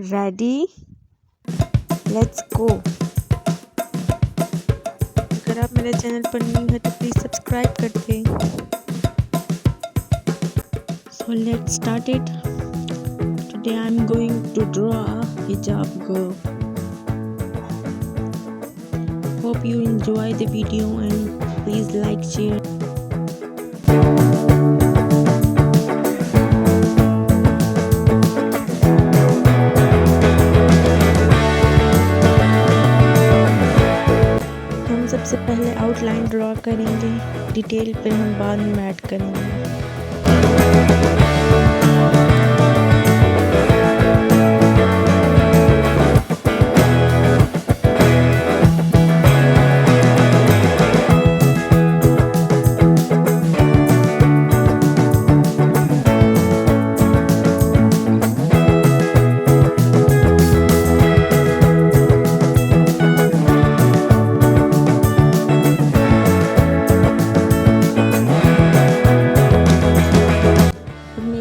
Ready, let's go. अगर आप मेरे चैनल पर न्यू है तो प्लीज़ सब्सक्राइब कर दें। So let's start it. Today I am going to draw a hijab girl. Hope you enjoy the video and please like, share. हम सबसे पहले आउटलाइन ड्रॉ करेंगे, डिटेल पे हम बाद में ऐड करेंगे।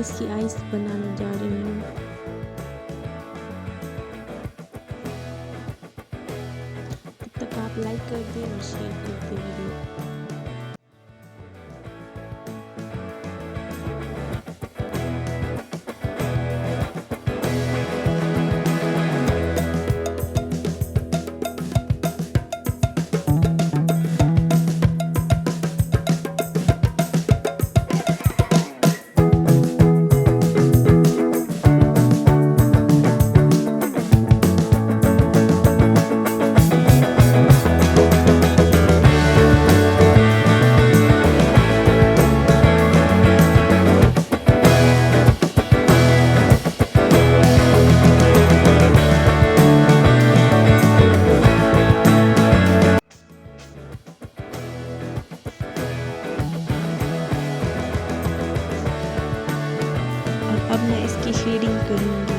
इसकी आइस बनाने जा रही हूँ। तब तक आप लाइक कर दें और शेयर कर दें वीडियो। अब मैं इसकी शेडिंग करूँगी।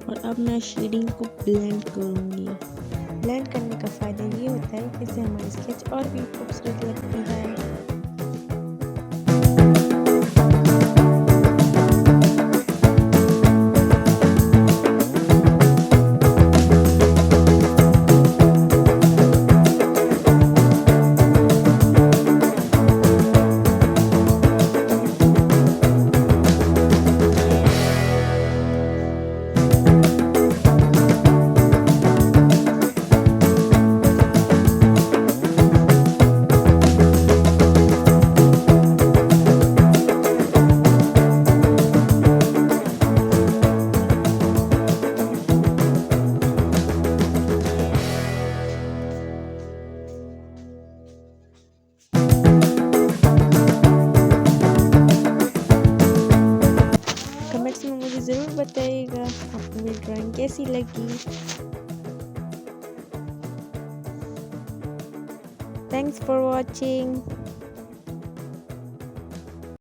और अब मैं शेडिंग को ब्लेंड करूँगी। ब्लेंड करने का फ़ायदा ये होता है कि इससे हमारी स्केच और भी खूबसूरत लगती है। कमेंट्स में मुझे ज़रूर बताइएगा आपको मेरी ड्राइंग कैसी लगी। Thanks for watching.